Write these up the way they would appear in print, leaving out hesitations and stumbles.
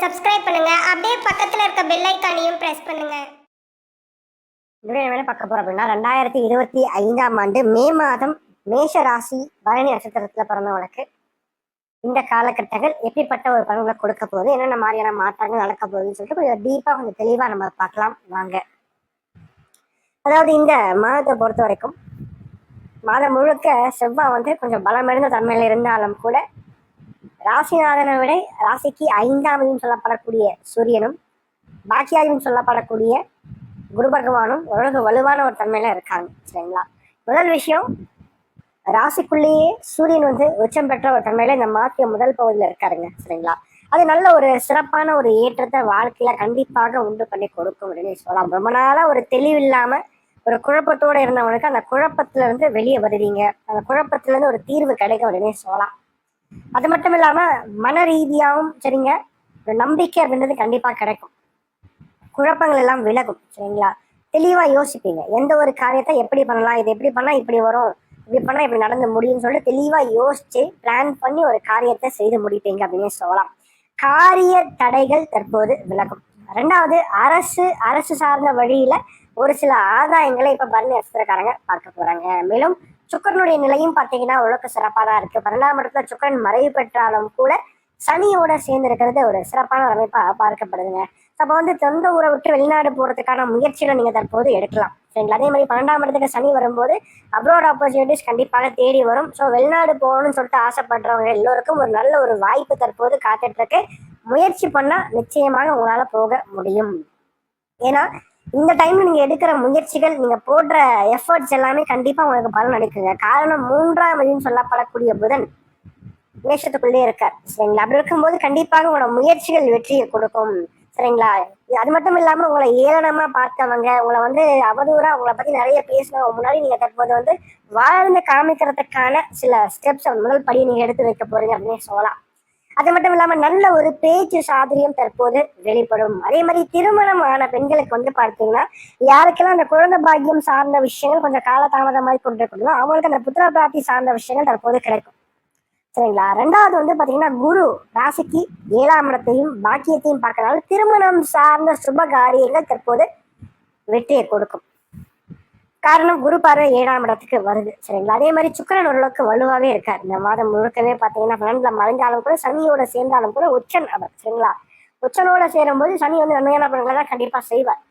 Subscribe பண்ணுங்க. அப்படியே பக்கத்துல இருக்க பெல் ஐகானையும் பிரஸ் பண்ணுங்க. என்ன பார்க்க போறோம் அப்படின்னா 2025ஆம் ஆண்டு மே மாதம் மேஷ ராசி பரணி நட்சத்திரத்துல பிறந்தவங்களுக்கு இந்த காலகட்டங்கள் எப்படிப்பட்ட ஒரு பலன்களை கொடுக்க போகுது, என்னென்ன மாதிரியான மாற்றங்கள் நடக்க போகுதுன்னு சொல்லிட்டு கொஞ்சம் டீப்பா கொஞ்சம் தெளிவா நம்ம பார்க்கலாம் வாங்க. அதாவது இந்த மாதத்தை பொறுத்த வரைக்கும் மாதம் முழுக்க செவ்வாய் கொஞ்சம் பலமிருந்த தன்மையில இருந்தாலும் கூட ராசிநாதனை விட ராசிக்கு 5ஆம் சொல்லப்படக்கூடிய சூரியனும் பாக்கியாயும் சொல்லப்படக்கூடிய குரு பகவானும் உலக வலுவான ஒரு தன்மையில இருக்காங்க. சரிங்களா, முதல் விஷயம் ராசிக்குள்ளேயே சூரியன் உச்சம் பெற்ற ஒரு தன்மையில இந்த மாத்திய முதல் பகுதியில் இருக்காருங்க. சரிங்களா, அது நல்ல ஒரு சிறப்பான ஒரு ஏற்றத்தை வாழ்க்கையில கண்டிப்பாக உண்டு பண்ணி கொடுக்கும் அப்படின்னு சொல்லலாம். ரொம்ப நாளா ஒரு தெளிவில்லாம ஒரு குழப்பத்தோட இருந்தவனுக்கு அந்த குழப்பத்துல இருந்து வெளியே வருவீங்க, அந்த குழப்பத்துல இருந்து ஒரு தீர்வு கிடைக்கும் அப்படின்னு சொல்லலாம். அது மட்டும் இல்லாம மன ரீதியாகவும் சரிங்க ஒரு நம்பிக்கை அப்படின்றது கண்டிப்பா கிடைக்கும். குழப்பங்கள் எல்லாம் விலகும். சரிங்களா, தெளிவா யோசிப்பீங்க, எந்த ஒரு காரியத்தை எப்படி பண்ணலாம், இது எப்படி பண்ணா இப்படி வரும், இப்படி பண்ணா இப்படி நடந்து முடியும்னு சொல்லிட்டு தெளிவா யோசிச்சு பிளான் பண்ணி ஒரு காரியத்தை செய்து முடிப்பீங்க அப்படின்னு சொல்லலாம். காரிய தடைகள் தற்போது விலகும். ரெண்டாவது, அரசு சார்ந்த வழியில ஒரு சில ஆதாயங்களை இப்ப பரணி நட்சத்திரக்காரங்க பார்க்க போறாங்க. மேலும் சுக்கரனுடைய நிலையும் பார்த்தீங்கன்னா ஓரளவுக்கு சிறப்பாக தான் இருக்கு. 12ஆம் இடத்துல சுக்கரன் மறைவு பெற்றாலும் கூட சனியோட சேர்ந்து இருக்கிறது ஒரு சிறப்பான ஒரு அமைப்பா பார்க்கப்படுதுங்க. அப்போ சொந்த ஊரை விட்டு வெளிநாடு போறதுக்கான முயற்சிகளை நீங்க தற்போது எடுக்கலாம். சரிங்களா, அதே மாதிரி 12ஆம் இடத்துக்கு சனி வரும்போது அப்ராட் ஆப்பர்ச்சுனிட்டிஸ் கண்டிப்பாக தேடி வரும். ஸோ வெளிநாடு போகணும்னு சொல்லிட்டு ஆசைப்படுறவங்க எல்லோருக்கும் ஒரு நல்ல ஒரு வாய்ப்பு தற்போது காத்துட்டு இருக்கு. முயற்சி பண்ணா நிச்சயமாக உங்களால போக முடியும். ஏன்னா இந்த டைம்ல நீங்க எடுக்கிற முயற்சிகள், நீங்க போடுற எஃபர்ட்ஸ் எல்லாமே கண்டிப்பா உங்களுக்கு பலன் அளிக்குங்க. காரணம் 3ஆம் சொல்லப்படக்கூடிய புதன் மேஷத்துக்குள்ளே இருக்கார். சரிங்களா, அப்படி இருக்கும்போது கண்டிப்பாக உங்களோட முயற்சிகள் வெற்றியை கொடுக்கும். சரிங்களா, அது மட்டும் இல்லாம உங்களை ஏளனமா பார்த்தவங்க, உங்களை அவதூறா உங்களை பத்தி நிறைய பேசினவங்க முன்னாடி நீங்க தற்போது வாழ்ந்து காமிக்கிறதுக்கான சில ஸ்டெப்ஸ் முதல் படியை நீங்க எடுத்து வைக்க போறீங்க அப்படின்னு சொல்லலாம். அது மட்டும் இல்லாம நல்ல ஒரு பேச்சு சாதுரியம் தற்போது வெளிப்படும். அதே மாதிரி திருமணம் ஆன பெண்களுக்கு பார்த்தீங்கன்னா யாருக்கெல்லாம் அந்த குழந்தை பாக்கியம் சார்ந்த விஷயங்கள் கொஞ்சம் காலதாமதமாய் கொண்டிருக்கணும், அவங்களுக்கு அந்த புத்திர பிராப்தி சார்ந்த விஷயங்கள் தற்போது கிடைக்கும். சரிங்களா, ரெண்டாவது பார்த்தீங்கன்னா குரு ராசிக்கு 7ஆம் இடத்தையும் பாக்கியத்தையும் பார்க்கறதால திருமணம் சார்ந்த சுப காரியங்கள் தற்போது வெற்றியை கொடுக்கும். காரணம் குரு பார்வை 7ஆம் இடத்துக்கு வருது. சரிங்களா, அதே மாதிரி சுக்கிரன் ஓரளவுக்கு வலுவாகவே இருக்கார். இந்த மாதம் முழுக்கவே பார்த்தீங்கன்னா 12ல மறைஞ்சாலும் கூட சனியோட சேர்ந்தாலும் கூட உச்சன் அவர். சரிங்களா, உச்சனோட சேரும்போது சனி நன்மையான பலன்களை தான் கண்டிப்பா செய்வார்.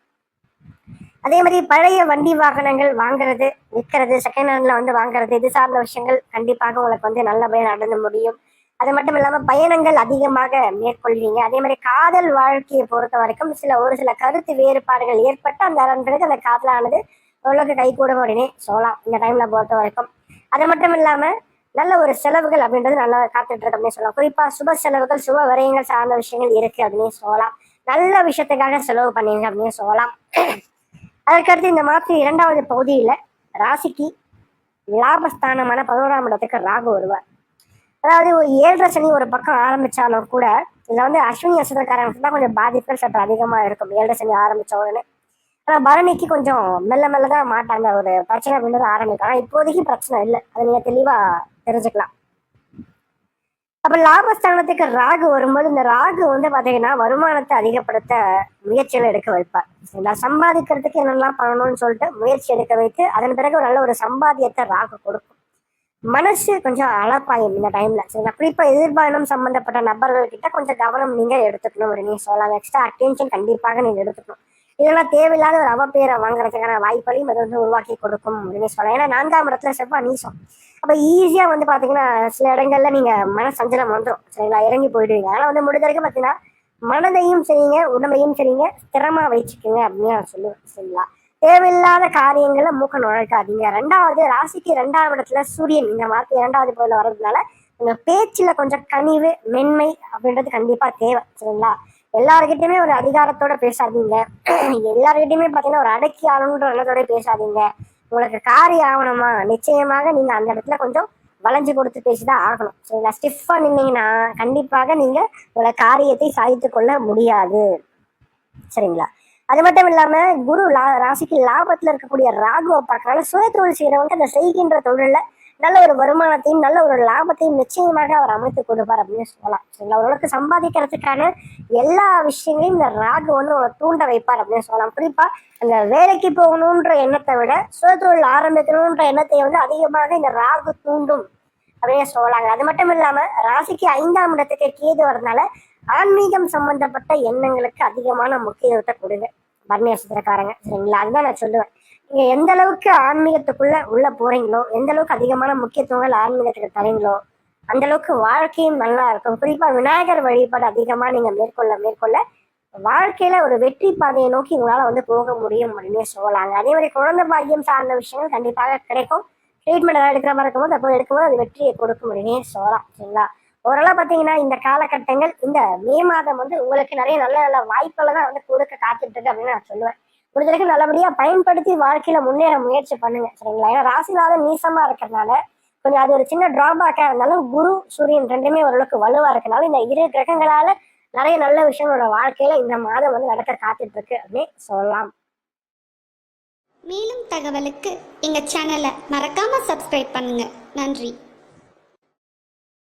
அதே மாதிரி பழைய வண்டி வாகனங்கள் வாங்குறது, விற்கிறது, செகண்ட் ஹேண்ட்ல வாங்குறது, இது சார்ந்த விஷயங்கள் கண்டிப்பாக உங்களுக்கு நல்லபடியாக நடந்து முடியும். அது மட்டும் இல்லாம பயணங்கள் அதிகமாக மேற்கொள்வீங்க. அதே மாதிரி காதல் வாழ்க்கையை பொறுத்த வரைக்கும் ஒரு சில கருத்து வேறுபாடுகள் ஏற்பட்டு அந்த காதலானது ஓரளவுக்கு கைகூடும் அப்படின்னு சொல்லலாம் இந்த டைம்ல பொறுத்த வரைக்கும். அது மட்டும் இல்லாம நல்ல ஒரு செலவுகள் அப்படின்றது நல்லா காத்துட்டு இருக்கு அப்படின்னு சொல்லலாம். குறிப்பா சுப செலவுகள், சுப விரயங்கள் சார்ந்த விஷயங்கள் இருக்கு அப்படின்னு சொல்லலாம். நல்ல விஷயத்துக்காக செலவு பண்ணீங்க அப்படின்னு சொல்லலாம். அதற்கடுத்து இந்த மாதம் 2வது பகுதியில ராசிக்கு லாபஸ்தானமான 11ஆம் இடத்துக்கு ராகு வருவார். அதாவது ஒரு 7.5 சனி ஒரு பக்கம் ஆரம்பிச்சாலும் கூட இதுல அஸ்வினி நட்சத்திரக்காரங்களுக்கு தான் கொஞ்சம் பாதிப்புகள் சற்று அதிகமா இருக்கும் 7.5 சனி ஆரம்பிச்ச உடனே. ஆனா பரணிக்கு கொஞ்சம் மெல்ல மெல்லதான் மாட்டாங்க ஒரு பிரச்சனை அப்படின்றது ஆரம்பிக்கும். ஆனா இப்போதைக்கு பிரச்சனை இல்லை, அதை நீங்க தெளிவா தெரிஞ்சுக்கலாம். அப்ப லாபஸ்தானத்துக்கு ராகு வரும்போது இந்த ராகு பாத்தீங்கன்னா வருமானத்தை அதிகப்படுத்த முயற்சிகளை எடுக்க வைப்பார். சம்பாதிக்கிறதுக்கு என்னெல்லாம் பண்ணணும்னு சொல்லிட்டு முயற்சி எடுக்க வைத்து அதன் பிறகு ஒரு நல்ல ஒரு சம்பாத்தியத்தை ராகு கொடுக்கும். மனசு கொஞ்சம் அழப்பாயும் இந்த டைம்ல. சரிங்களா, குறிப்பா எதிர்பாயணம் சம்பந்தப்பட்ட நபர்கள் கிட்ட கொஞ்சம் கவனம் நீங்க எடுத்துக்கணும் அப்படின்னு சொல்லலாம். எக்ஸ்ட்ரா அட்டென்ஷன் கண்டிப்பாக நீங்க எடுத்துக்கணும். இதெல்லாம் தேவையில்லாத ஒரு அவப்பேரை வாங்குறதுக்கான வாய்ப்பையும் அது உருவாக்கி கொடுக்கும் அப்படின்னு சொல்லலாம். ஏன்னா 4ஆம் இடத்துல செவ்வாய் நீசம். அப்ப ஈஸியா பாத்தீங்கன்னா சில இடங்கள்ல நீங்க மன சஞ்சலம் வந்துடும். சரிங்களா, இறங்கி போயிடுவீங்க. ஆனா முடிஞ்ச வரைக்கும் பாத்தீங்கன்னா மனதையும் செய்யுங்க, உடம்பையும் செய்யுங்க, ஸ்திரமா வச்சுக்கோங்க அப்படின்னு நான் சொல்லுவேன். சரிங்களா, தேவையில்லாத காரியங்களை மூக்க நுழைக்காதீங்க. ரெண்டாவது, ராசிக்கு 2ஆம் இடத்துல சூரியன் இந்த மாதிரி 2வது பகுதியில் வர்றதுனால உங்க பேச்சுல கொஞ்சம் கனிவு, மென்மை அப்படின்றது கண்டிப்பா தேவை. சரிங்களா, எல்லாருக்கிட்டையுமே ஒரு அதிகாரத்தோட பேசாதீங்க. எல்லாருக்கிட்டையுமே பாத்தீங்கன்னா ஒரு அடக்கி ஆளுன்ற எண்ணத்தோட பேசாதீங்க. உங்களுக்கு காரியம் ஆகணுமா நிச்சயமாக நீங்க அந்த இடத்துல கொஞ்சம் வளைஞ்சு கொடுத்து பேசிதான் ஆகணும். சரிங்களா, ஸ்டிஃபா நின்னீங்கன்னா கண்டிப்பாக நீங்க உங்களோட காரியத்தை சாதித்து கொள்ள முடியாது. சரிங்களா, அது மட்டும் இல்லாம குரு ராசிக்கு லாபத்துல இருக்கக்கூடிய ராகுவை பார்க்கறதுனால சுய தொழில் செய்யறவங்க அந்த செய்கின்ற தொழில நல்ல ஒரு வருமானத்தையும் நல்ல ஒரு லாபத்தையும் நிச்சயமாக அவர் அமைத்து கொடுப்பார் அப்படின்னு சொல்லலாம். சரிங்களா? ஓரளவுக்கு சம்பாதிக்கிறதுக்கான எல்லா விஷயங்களையும் இந்த ராகு வந்து உங்களை தூண்ட வைப்பார் அப்படின்னு சொல்லலாம். குறிப்பா அந்த வேலைக்கு போகணுன்ற எண்ணத்தை விட சுயதொழில் ஆரம்பிக்கணுன்ற எண்ணத்தை வந்து அதிகமாக இந்த ராகு தூண்டும் அப்படின்னு சொல்லலாங்க. அது மட்டும் இல்லாம ராசிக்கு 5ஆம் இடத்துக்கு கேது வரதுனால ஆன்மீகம் சம்பந்தப்பட்ட எண்ணங்களுக்கு அதிகமான முக்கியத்துவத்தை கொடுங்க பரணி நட்சத்திரக்காரங்க. சரிங்களா? அதுதான் நான் சொல்லுவேன். நீங்க எந்த அளவுக்கு ஆன்மீகத்துக்குள்ள உள்ள போறீங்களோ, எந்த அளவுக்கு அதிகமான முக்கியத்துவங்கள் ஆன்மீகத்துக்கு தரீங்களோ, அந்த அளவுக்கு வாழ்க்கையும் நல்லா இருக்கும். குறிப்பா விநாயகர் வழிபாடு அதிகமா நீங்க மேற்கொள்ள வாழ்க்கையில ஒரு வெற்றி பாதையை நோக்கி உங்களால வந்து போக முடியும் அப்படின்னு சொல்லலாங்க. அதே மாதிரி குழந்தை பாக்கியம் சார்ந்த விஷயங்கள் கண்டிப்பாக கிடைக்கும். ட்ரீட்மெண்ட் ஏதாவது எடுக்கிற மாதிரி இருக்கும்போது அப்போ எடுக்கும்போது அது வெற்றியை கொடுக்கும் அப்படின்னு சொல்லலாம். சரிங்களா? ஓரளவு பார்த்தீங்கன்னா இந்த காலகட்டங்கள் இந்த மே மாதம் வந்து உங்களுக்கு நிறைய நல்ல நல்ல வாய்ப்புகளை தான் வந்து கொடுக்க காத்துட்டு இருக்கு அப்படின்னு நான் சொல்லுவேன். முடிஞ்சளவுக்கு நல்லபடியா பயன்படுத்தி வாழ்க்கையில முன்னேற முயற்சி பண்ணுங்க. சரிங்களா? ஏன்னா ராசிநாதன் நீசமா இருக்கிறதுனால கொஞ்சம் அது ஒரு சின்ன டிராபேக்கா இருந்தாலும் குரு சூரியன் ரெண்டுமே ஓரளவுக்கு வலுவா இருக்கனால இந்த 2 கிரகங்களால நிறைய நல்ல விஷயங்களோட வாழ்க்கையில இந்த மாதம் வந்து நடக்க காத்துட்டு இருக்கு அப்படின்னு சொல்லலாம். மேலும் தகவலுக்கு எங்க சேனலை மறக்காம சப்ஸ்கிரைப் பண்ணுங்க. நன்றி.